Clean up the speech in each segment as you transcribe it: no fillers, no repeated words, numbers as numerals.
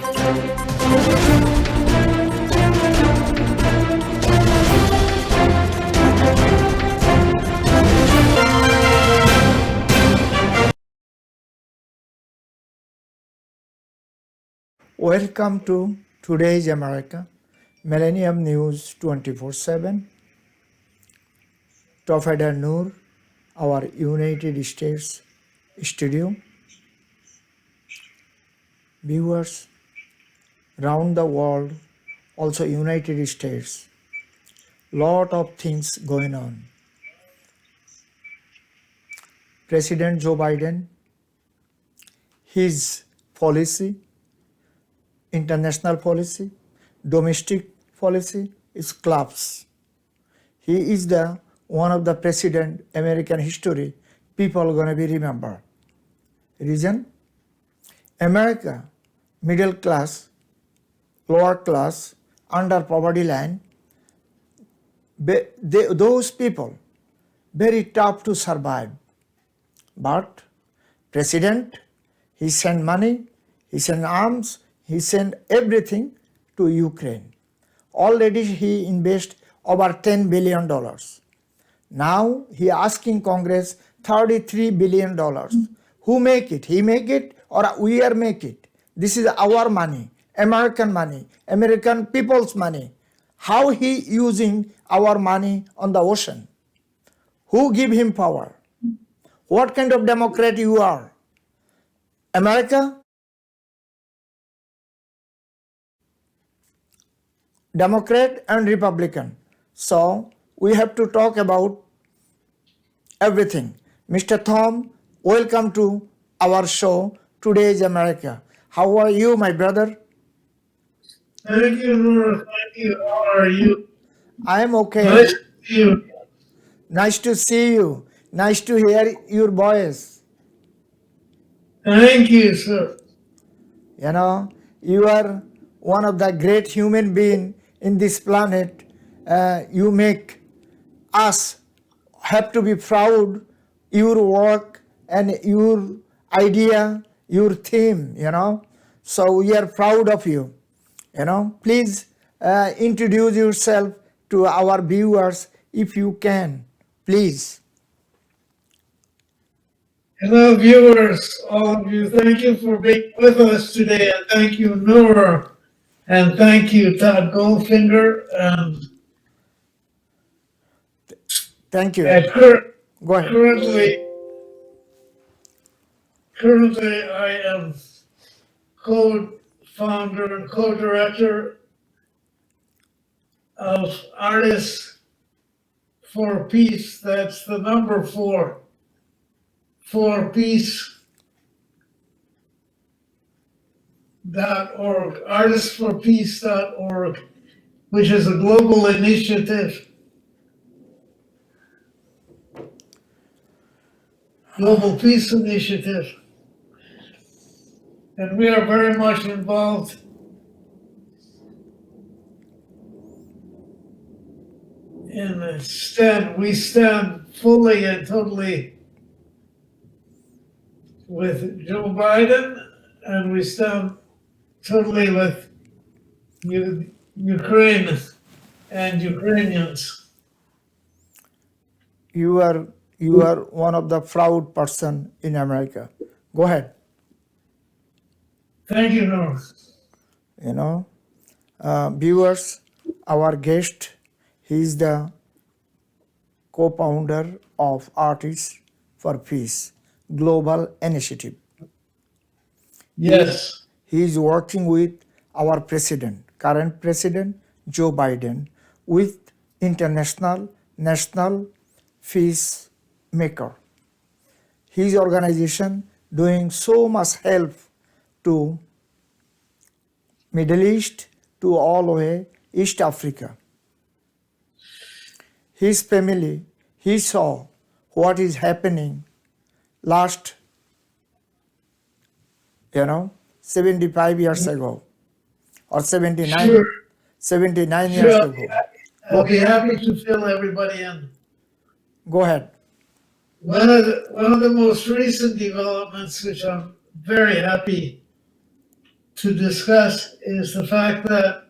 Welcome to Today's America, Millennium News 24/7. Tofeda Noor, our United States studio. Viewers around the world, also United States, lot of things going on. President Joe Biden, his policy, international policy, domestic policy is collapse. He is the one of the president American history people are going to be remembered. Reason? America, middle class, lower class, under poverty line, those people very tough to survive. But president, he sent money, he sent arms, he sent everything to Ukraine. Already he invested over $10 billion. Now he asking Congress $33 billion. Who make it? He make it or we are make it? This is our money, American people's money. How he using our money on the ocean? Who give him power? What kind of Democrat you are? America? Democrat and Republican. So we have to talk about everything. Mr. Tom, welcome to our show, Today's America. How are you, my brother? Thank you, Laura. Thank you. How are you? I am okay. Nice to see you. Nice to see you. Nice to hear your voice. Thank you, sir. You know, you are one of the great human beings in this planet. You make us have to be proud your work and your idea, your theme, you know. So we are proud of you. You know, please introduce yourself to our viewers if you can, please. Hello, viewers, all of you. Thank you for being with us today. And thank you, Nora. And thank you, Todd Goldfinger. Thank you. Go ahead. Currently, I am co-founder and co-director of Artists for Peace. That's the number 4 for peace.org, artistsforpeace.org, which is a global initiative, global peace initiative. And we are very much involved in we stand fully and totally with Joe Biden, and we stand totally with Ukraine and Ukrainians. You are one of the proud person in America. Go ahead. Thank you, Norm. You know, viewers, our guest, he is the co-founder of Artists for Peace Global Initiative. Yes. He is working with our current president, Joe Biden, with international, national peacemaker. His organization doing so much help to Middle East, to all the way East Africa. His family, he saw what is happening last, 75 years ago or 79, Sure. 79 years Sure. ago. I'll be happy to fill everybody in. Go ahead. One of the most recent developments, which I'm very happy to discuss is the fact that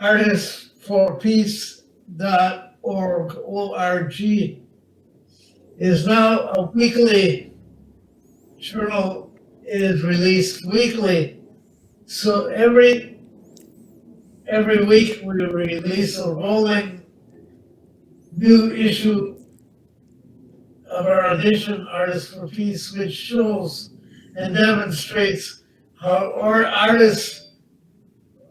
artistsforpeace.org is now a weekly journal. It is released weekly. So every week we release a rolling new issue of our edition, Artists for Peace, which shows and demonstrates how our artists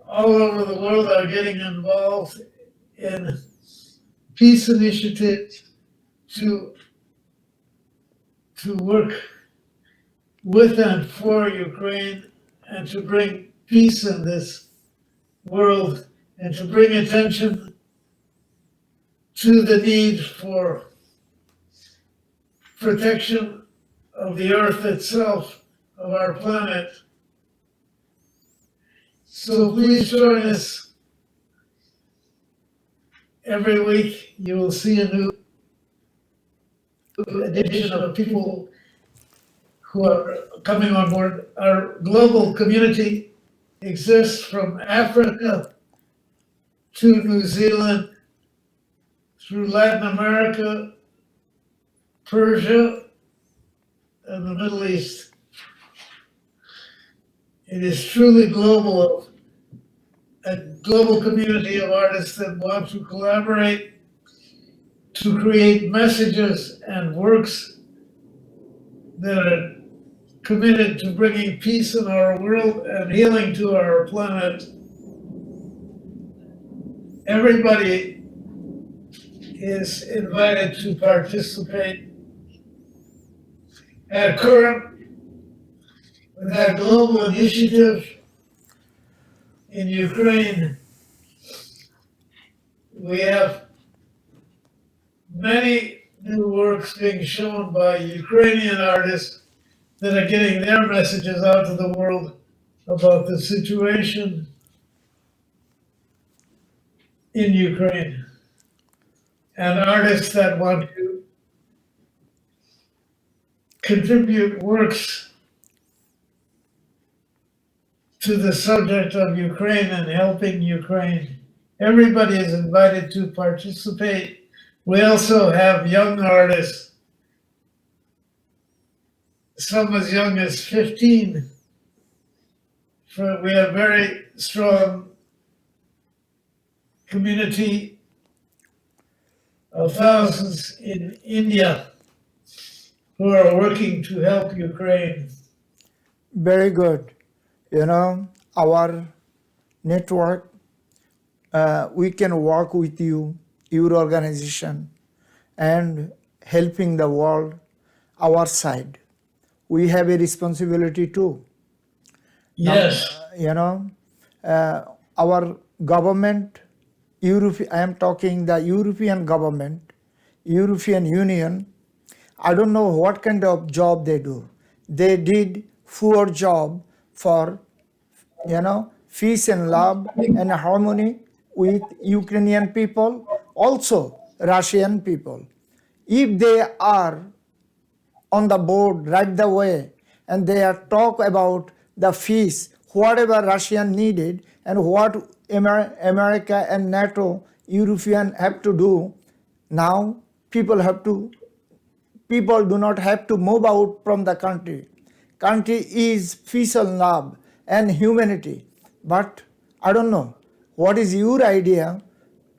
all over the world are getting involved in peace initiatives to work with and for Ukraine and to bring peace in this world and to bring attention to the need for protection of the earth itself, of our planet. So please join us every week. You will see a new edition of people who are coming on board. Our global community exists from Africa to New Zealand, through Latin America, Persia, and the Middle East. It is truly global, a global community of artists that want to collaborate to create messages and works that are committed to bringing peace in our world and healing to our planet. Everybody is invited to participate. At current, with that global initiative in Ukraine, we have many new works being shown by Ukrainian artists that are getting their messages out to the world about the situation in Ukraine. And artists that want to contribute works to the subject of Ukraine and helping Ukraine. Everybody is invited to participate. We also have young artists, some as young as 15. We have very strong community of thousands in India who are working to help Ukraine. Very good. You know, our network, we can work with you, your organization, and helping the world, our side. We have a responsibility too. Yes. You know, our government, I am talking the European government, European Union, I don't know what kind of job they do. They did poor job for, peace and love and harmony with Ukrainian people, also Russian people. If they are on the board right the way and they are talk about the peace, whatever Russian needed and what America and NATO, European have to do, now people do not have to move out from the country. Country is peace and love and humanity. But I don't know, what is your idea,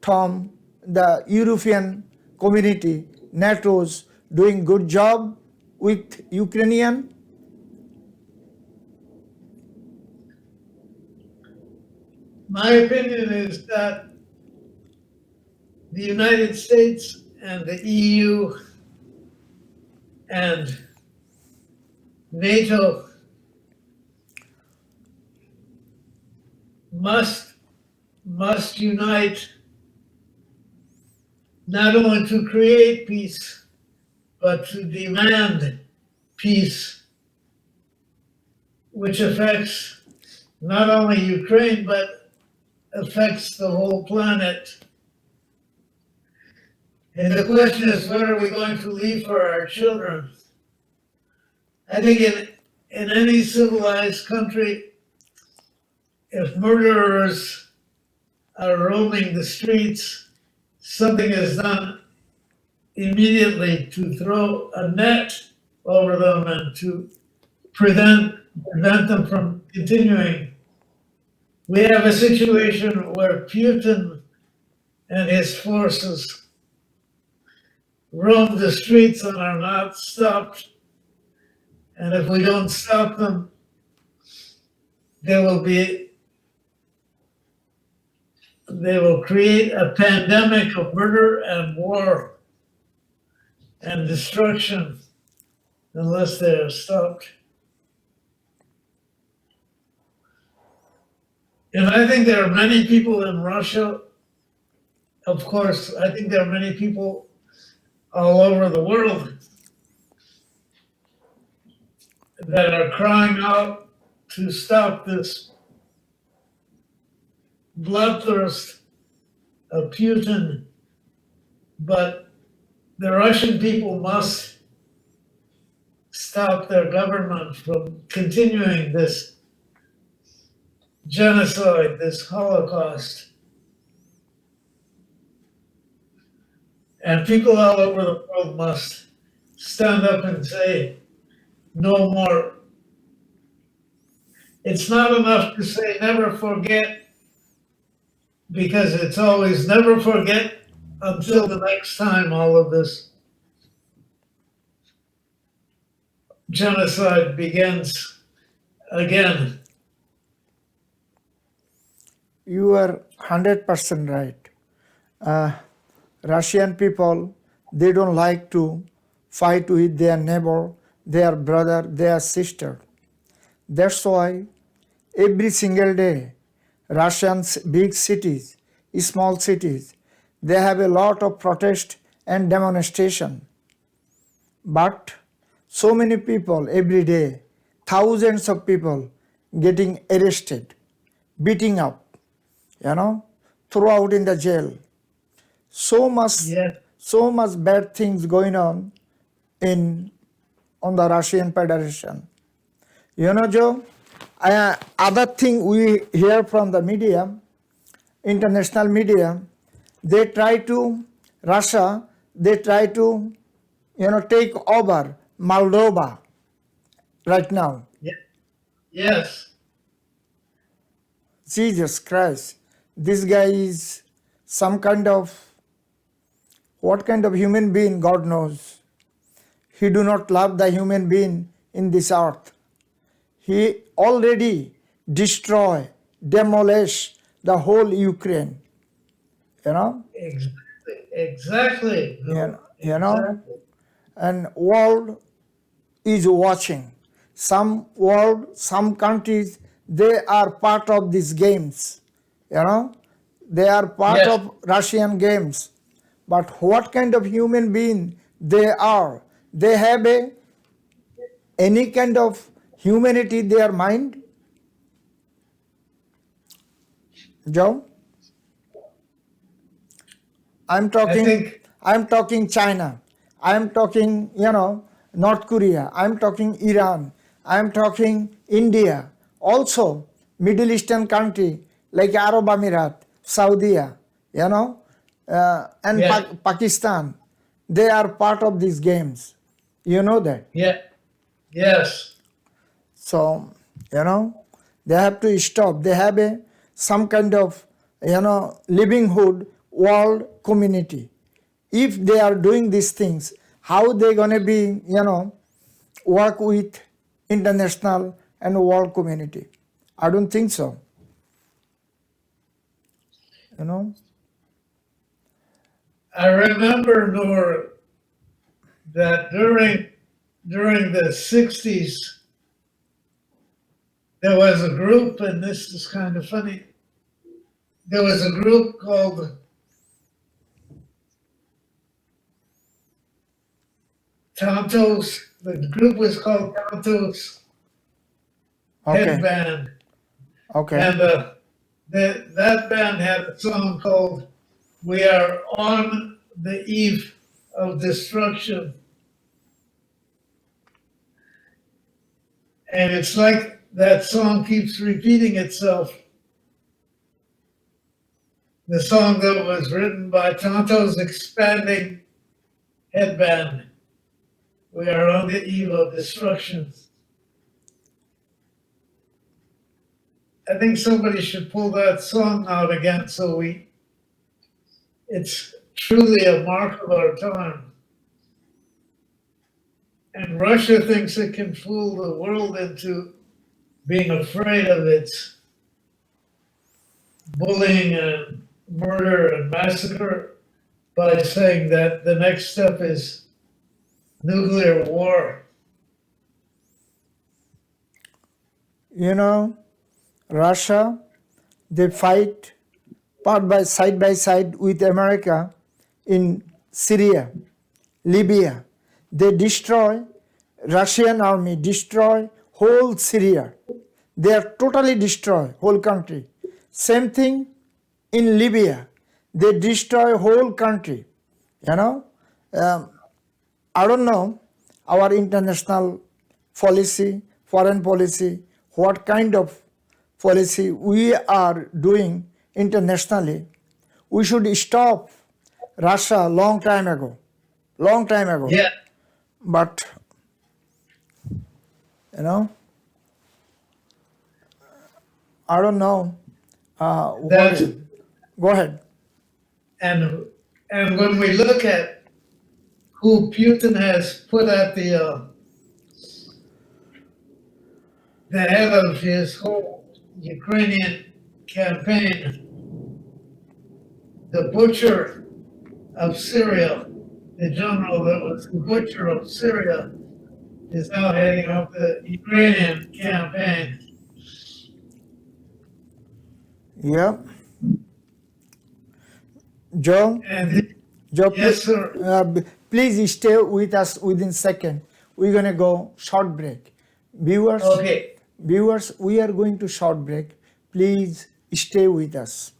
Tom, the European community, NATO's doing good job with Ukrainian? My opinion is that the United States and the EU and NATO must unite not only to create peace, but to demand peace, which affects not only Ukraine, but affects the whole planet. And the question is, what are we going to leave for our children? I think in any civilized country, if murderers are roaming the streets, something is done immediately to throw a net over them and to prevent prevent them from continuing. We have a situation where Putin and his forces roam the streets and are not stopped. And if we don't stop them, they will create a pandemic of murder and war and destruction unless they are stopped. And I think there are many people in Russia, of course, I think there are many people all over the world that are crying out to stop this bloodthirst of Putin. But the Russian people must stop their government from continuing this genocide, this Holocaust. And people all over the world must stand up and say, no more. It's not enough to say never forget, because it's always never forget until the next time all of this genocide begins again. You are 100% right. Russian people, they don't like to fight with their neighbor, their brother, their sister. That's why every single day, Russians, big cities, small cities, they have a lot of protest and demonstration. But so many people every day, thousands of people getting arrested, beating up, throw out in the jail. So much bad things going on on the Russian Federation. Joe, other thing we hear from the media, international media, Russia, they try to, take over Moldova right now. Yes. Jesus Christ, this guy is some kind of, what kind of human being, God knows. He do not love the human being in this earth. He already destroy, demolish the whole Ukraine. Exactly. And world is watching. Some countries, they are part of these games. They are part of Russian games. But what kind of human being they are? They have any kind of humanity in their mind? Joe? I'm talking China. I'm talking, North Korea. I'm talking Iran. I'm talking India. Also, Middle Eastern country like Arab Emirat, Saudi, and Pakistan. They are part of these games. You know that. Yeah. Yes. So, they have to stop. They have some kind of, livelihood world community. If they are doing these things, how they going to be, work with international and world community? I don't think so. I remember, Noor, that during the 60s, there was a group, and this is kind of funny. There was a group called Tontos. The group was called Tontos Headband. Okay. And that band had a song called "We Are on the Eve of Destruction." And it's like that song keeps repeating itself the song that was written by Tonto's Expanding Headband. We are on the eve of destruction. I think somebody should pull that song out again it's truly a mark of our time. And Russia thinks it can fool the world into being afraid of its bullying and murder and massacre by saying that the next step is nuclear war. You know, Russia, they fight by side with America in Syria, Libya. They destroy, Russian army destroy whole Syria. They are totally destroy whole country. Same thing in Libya. They destroy whole country. You know, I don't know our international policy, foreign policy, what kind of policy we are doing internationally. We should stop Russia long time ago. Yeah, But, you know, I don't know. that's Go ahead. and and when we look at who Putin has put at the head of his whole Ukrainian campaign, the butcher of Syria, the general that was the butcher of Syria, is now heading up the Ukrainian campaign. Yeah. Joe, And Joe, yes, sir. please stay with us within second. We're gonna go short break. Viewers, Okay. we are going to short break. Please stay with us.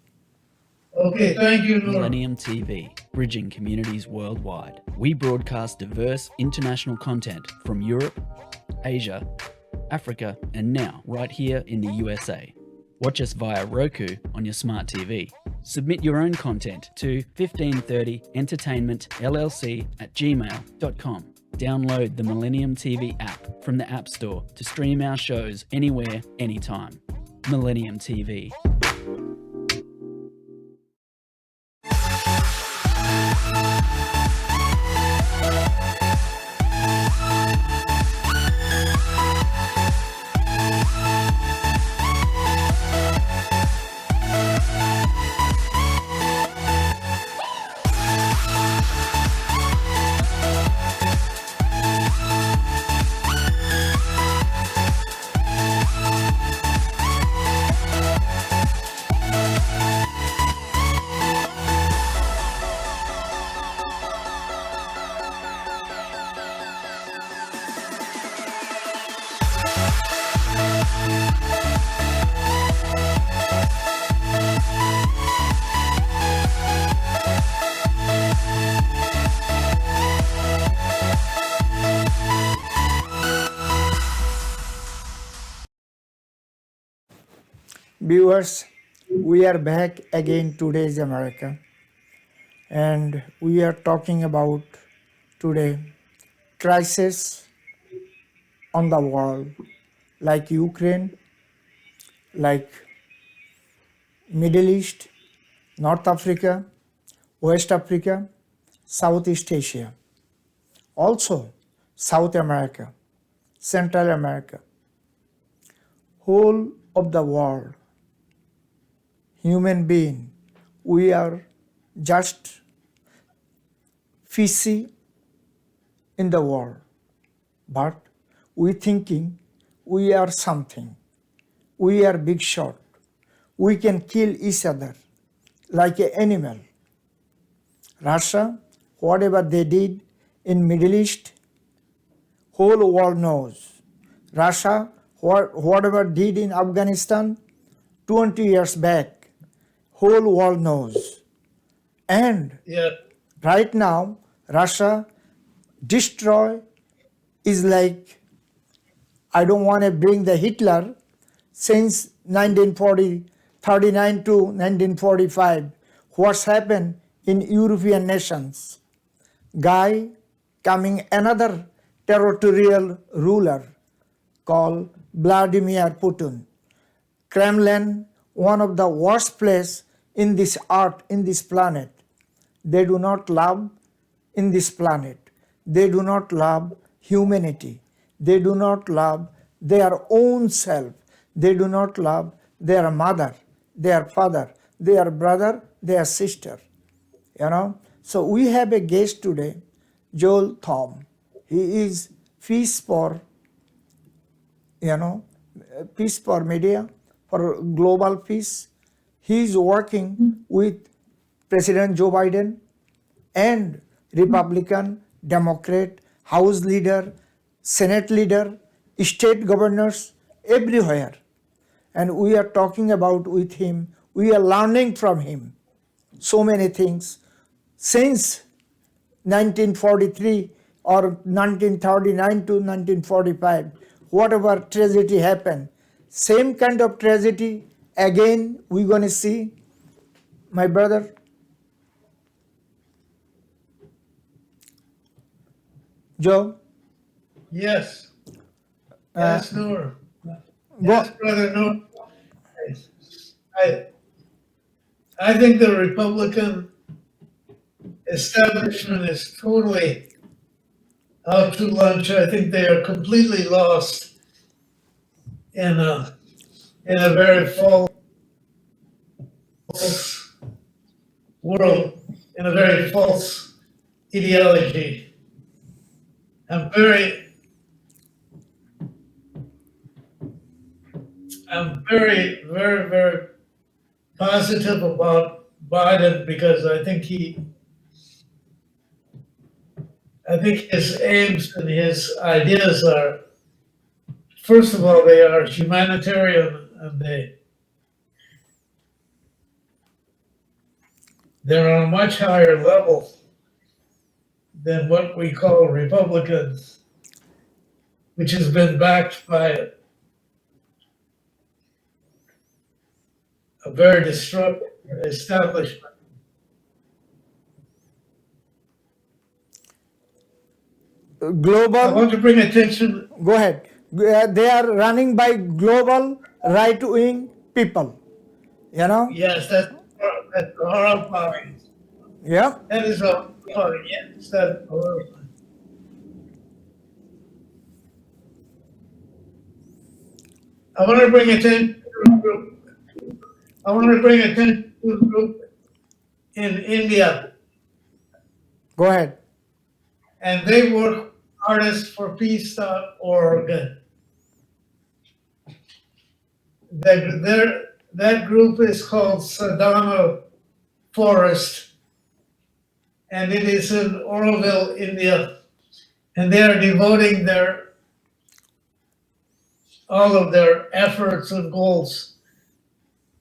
Okay. Thank you, Noor. Millennium TV, bridging communities worldwide. We broadcast diverse international content from Europe, Asia, Africa, and now right here in the USA. Watch us via Roku on your smart TV. Submit your own content to 1530entertainmentllc@gmail.com. Download the Millennium TV app from the App Store to stream our shows anywhere, anytime. Millennium TV. Viewers, we are back again. Today's America, and we are talking about today crisis on the world, like Ukraine, like Middle East, North Africa, West Africa, Southeast Asia, also South America, Central America, whole of the world. Human being, we are just fishy in the world, but we thinking we are something. We are big shot. We can kill each other like an animal. Russia, whatever they did in Middle East, whole world knows. Russia, whatever did in Afghanistan 20 years back, whole world knows. And Yeah. right now, Russia destroy is like, I don't want to bring the Hitler since 1939 to 1945. what's happened in European nations. Guy coming another territorial ruler called Vladimir Putin. Kremlin, one of the worst place in this earth, in this planet. They do not love in this planet. They do not love humanity. They do not love their own self. They do not love their mother, their father, their brother, their sister. You know. So we have a guest today, Joel Thom. He is Peace for, Peace for Media, for global peace. He is working with President Joe Biden and Republican, Democrat, House leader, Senate leader, state governors, everywhere. And we are talking about with him, we are learning from him so many things. Since 1943 or 1939 to 1945, whatever tragedy happened, same kind of tragedy again we're going to see. My brother, Joe? Yes. Yes, Noor. Yes, brother Noor. I think the Republican establishment is totally out to lunch. I think they are completely lost in a very false world, in a very false ideology. I'm very, very, very positive about Biden because I think his aims and his ideas are, first of all, they are humanitarian and they're on a much higher level than what we call Republicans, which has been backed by a very destructive establishment. I Global, want to bring attention. go ahead. They are running by global right-wing people, you know? Yes, that's the horror party. Yeah. That is a party. Yes, that's horror party. I want to bring attention to a group. I want to bring attention to a group in India, Go ahead. and they work artistsforpeace.org. That group is called Sadhana Forest, and it is in Oroville, India, and they are devoting all of their efforts and goals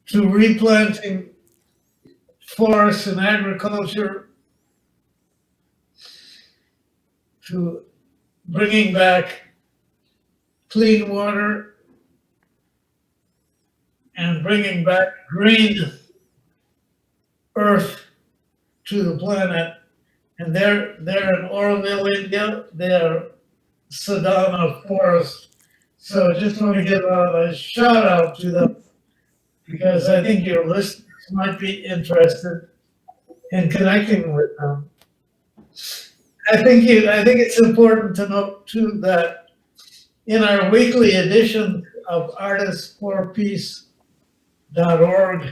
to replanting forests and agriculture, to bringing back clean water, and bringing back green earth to the planet. And they're in Oroville, India. They are Sadhana Forest. So I just want to give a shout out to them because I think your listeners might be interested in connecting with them. I think it's important to note too that in our weekly edition of artistsforpeace.org,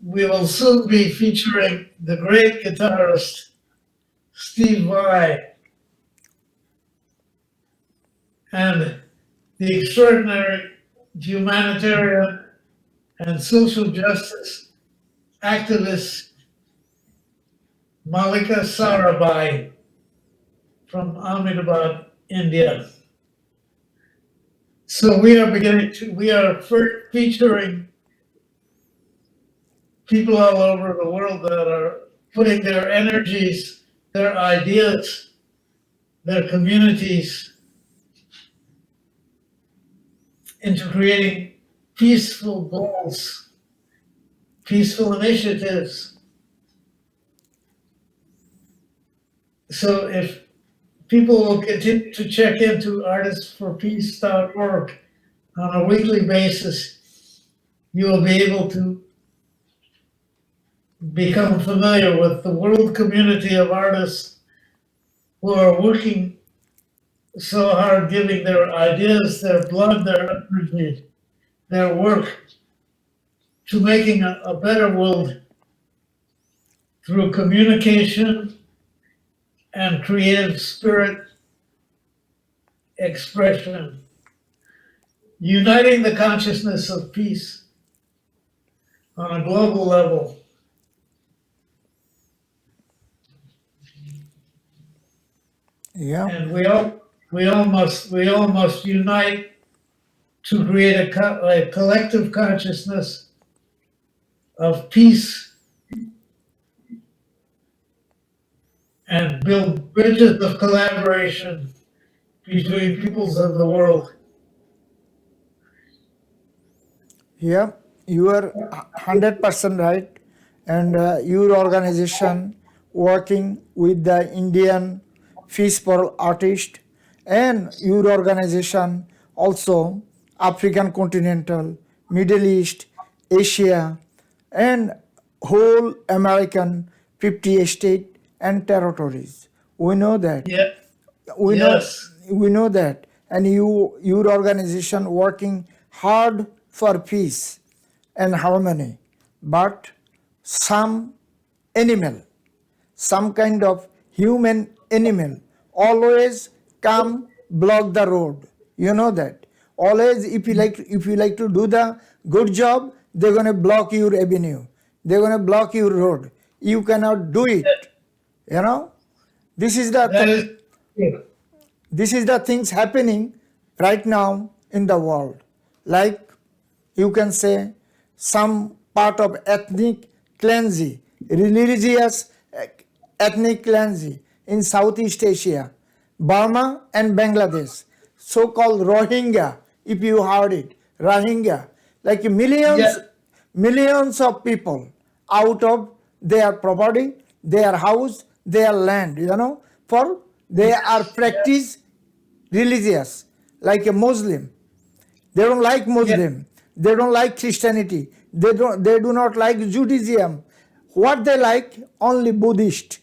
we will soon be featuring the great guitarist Steve Vai and the extraordinary humanitarian and social justice activist Malika Sarabhai from Ahmedabad, India. So we are featuring people all over the world that are putting their energies, their ideas, their communities into creating peaceful goals peaceful initiatives. So if people will continue to check into artistsforpeace.org on a weekly basis, you will be able to become familiar with the world community of artists who are working so hard, giving their ideas, their blood, their energy, their work to making a better world through communication and creative spirit expression, uniting the consciousness of peace on a global level. Yeah, And we all must unite to create a collective consciousness of peace and build bridges of collaboration between peoples of the world. yeah, you are 100% right. And your organization working with the Indian Fish for Artists, and your organization also African continental, Middle East, Asia, and whole American 50 state and territories. We know that. Yeah. we know Yes. we know that, and your organization working hard for peace and harmony, but some animal, some kind of human animal always come block the road. You know that. Always, if you like to do the good job, they're going to block your avenue, they're going to block your road, you cannot do it. You know, this is the That is true. this is the things happening right now in the world. Like, you can say, some part of ethnic cleansing, religious ethnic cleansing in Southeast Asia, Burma and Bangladesh, so-called Rohingya, if you heard it, Rohingya, like Yeah. millions of people out of their property, their house, their land, for they are Yes. practice religious, like a Muslim. They don't like Yeah. Muslim. They don't like Christianity. They do not like Judaism. What they like? Only Buddhist.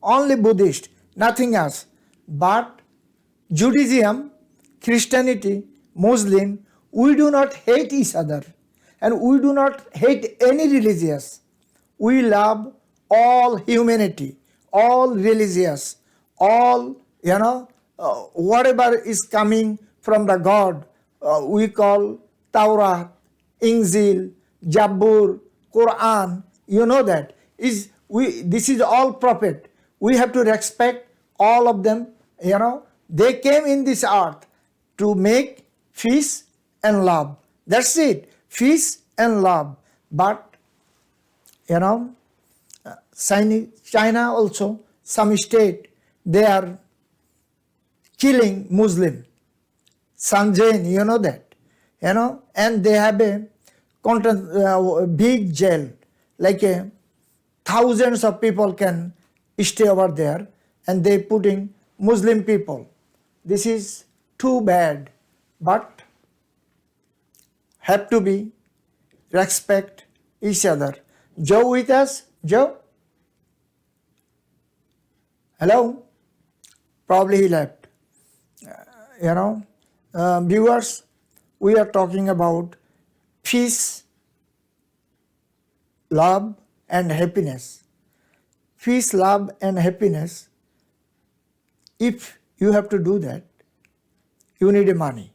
Only Buddhist. Nothing else. But Judaism, Christianity, Muslim, we do not hate each other. And we do not hate any religious. We love all humanity, all religious, all, whatever is coming from the God, we call Torah, Injil, Jabur, Quran, you know that. This is all prophet. We have to respect all of them, They came in this earth to make peace and love. That's it, peace and love. But, China also, some state, they are killing Muslim. Sanjain, you know that, and they have a big jail, like thousands of people can stay over there, and they putting Muslim people. This is too bad, but have to be respect each other. Joe with us? Joe? Hello? Probably he left. Viewers, we are talking about peace, love, and happiness. Peace, love, and happiness. If you have to do that, you need a money,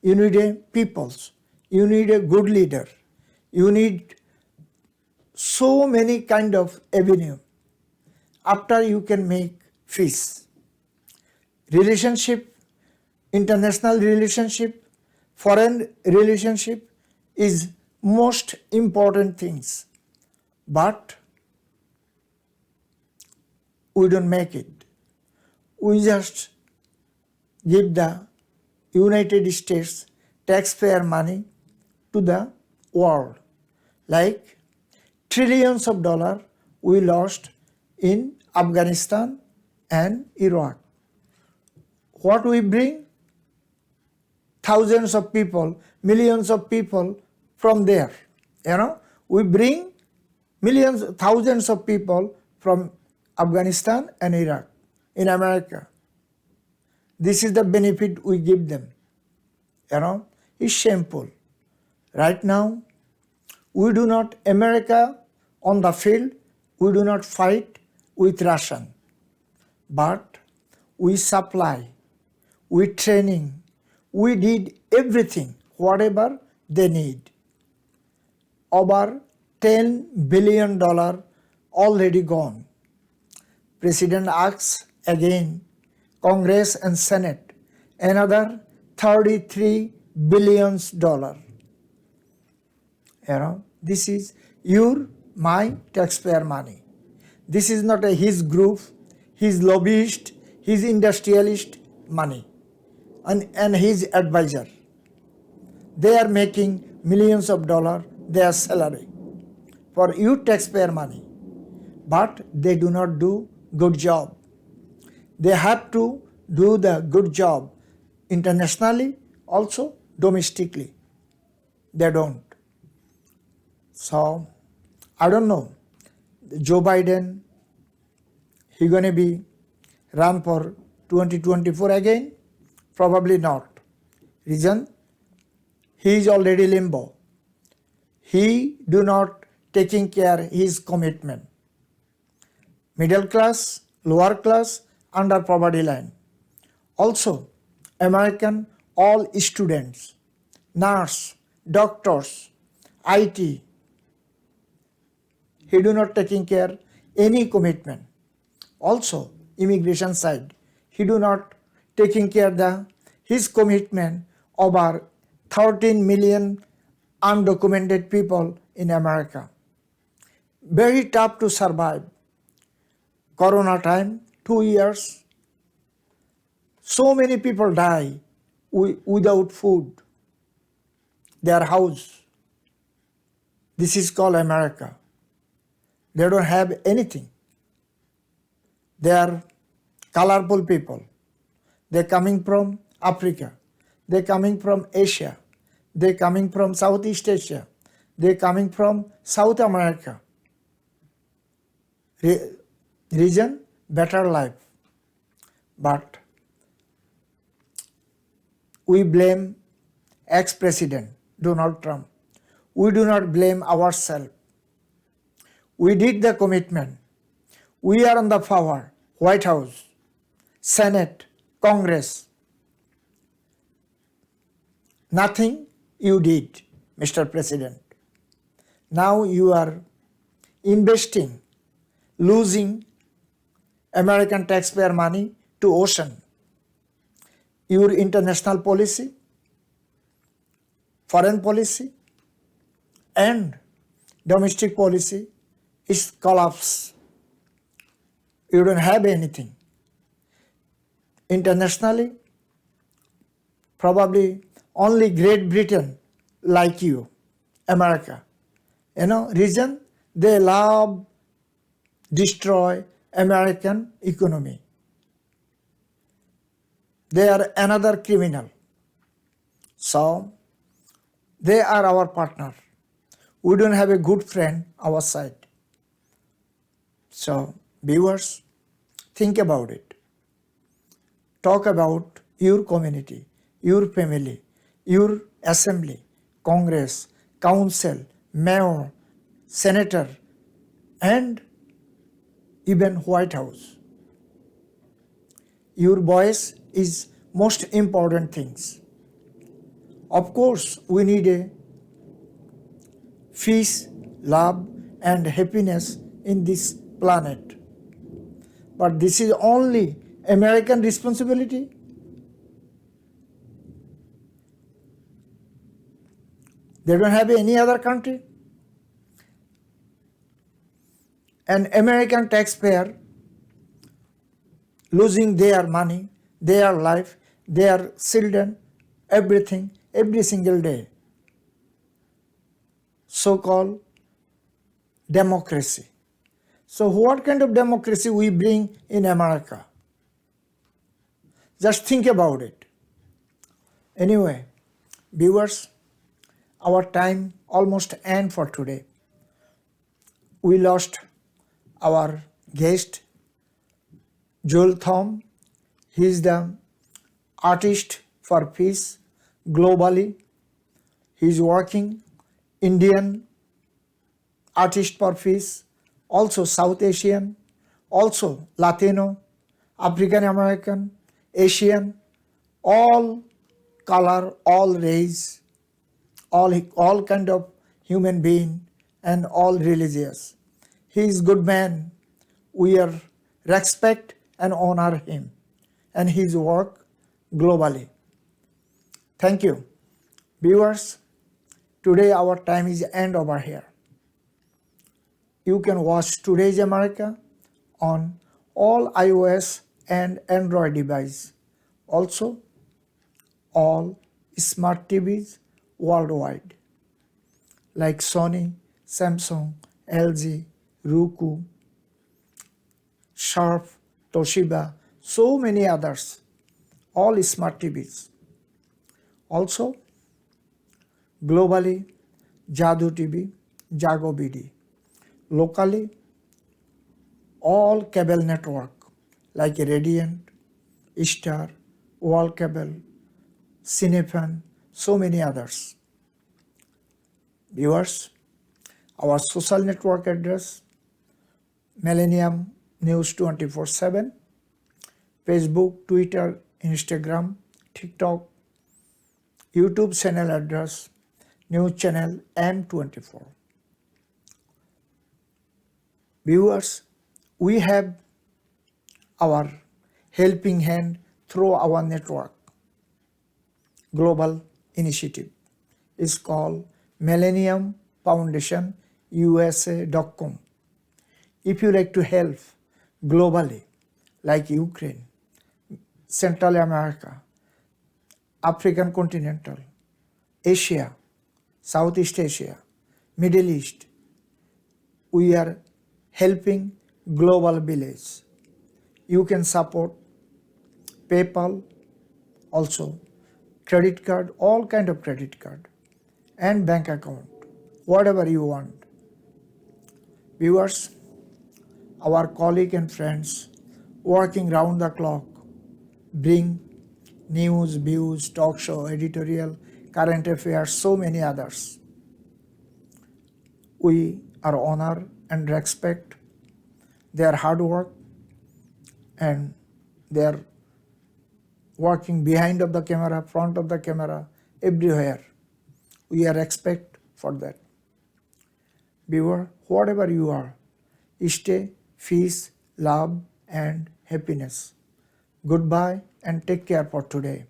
you need a peoples, you need a good leader, you need so many kind of avenue. After you can make peace. Relationship, international relationship, foreign relationship is most important things. But we don't make it. We just give the United States taxpayer money to the world. Like trillions of dollars we lost in Afghanistan and Iraq. What we bring? Thousands of people, millions of people from there. We bring millions, thousands of people from Afghanistan and Iraq in America. This is the benefit we give them. It's shameful. Right now, we do not, America on the field, we do not fight with Russian, but we supply, we training, we did everything, whatever they need. Over $10 billion already gone. President asks again, Congress and Senate, another $33 billion. This is my taxpayer money. This is not his group, his lobbyist, his industrialist money, and his advisor. They are making millions of dollars their salary for your taxpayer money, but they do not do good job. They have to do the good job internationally, also domestically. They don't. So, I don't know. Joe Biden, he gonna be run for 2024 again? Probably not. Reason? He is already limbo. He do not taking care his commitment. Middle class, lower class, under poverty line. Also, American all students, nurse, doctors, IT, he do not taking care any commitment. Also, immigration side, he do not taking care his commitment over 13 million undocumented people in America. Very tough to survive. Corona time, 2 years. So many people die without food, their house. This is called America. They don't have anything. They are colorful people. They're coming from Africa. They're coming from Asia. They're coming from Southeast Asia. They're coming from South America. Reason? Better life. But we blame ex-president Donald Trump. We do not blame ourselves. We did the commitment. We are on the power, White House, Senate, Congress. Nothing you did, Mr. President. Now you are investing, losing American taxpayer money to ocean. Your international policy, foreign policy, and domestic policy is collapse. You don't have anything. Internationally, probably only Great Britain like you, America. Reason? They love, destroy American economy. They are another criminal. So, they are our partner. We don't have a good friend our side. So, viewers, think about it. Talk about your community, your family, your assembly, Congress, council, mayor, senator, and even White House. Your voice is most important things. Of course, we need a peace, love, and happiness in this planet. But this is only American responsibility. They don't have any other country. An American taxpayer losing their money, their life, their children, everything, every single day. So-called democracy. So what kind of democracy we bring in America? Just think about it. Anyway, viewers, our time almost end for today. We lost our guest, Joel Thom. He is the artist for peace globally. He is working Indian artist for peace, also South Asian, also Latino, African American, Asian, all color, all race, all kind of human being and all religious. He is good man. We are respect and honor him and his work globally. Thank you. Viewers, today our time is end over here. You can watch Today's America on all iOS and Android device. Also, all smart TVs worldwide like Sony, Samsung, LG, Roku, Sharp, Toshiba, so many others, all smart TVs. Also, globally, Jadoo TV, Jago BD. Locally, all cable network like Radiant, Star, World Cable, Cinefan, so many others. Viewers, our social network address, Millennium News 24/7, Facebook, Twitter, Instagram, TikTok, YouTube channel address, news channel M24. Viewers, we have our helping hand through our network. Global initiative is called Millennium Foundation USA.com. If you like to help globally, like Ukraine, Central America, African continental, Asia, Southeast Asia, Middle East, we are helping global village. You can support PayPal, also credit card, all kind of credit card and bank account, whatever you want. Viewers, our colleague and friends working round the clock bring news, views, talk show, editorial, current affairs, so many others. We are honor and respect their hard work and their working behind of the camera, front of the camera, everywhere. We are respect for that. Viewer, whatever you are, stay, peace, love and happiness. Goodbye and take care for today.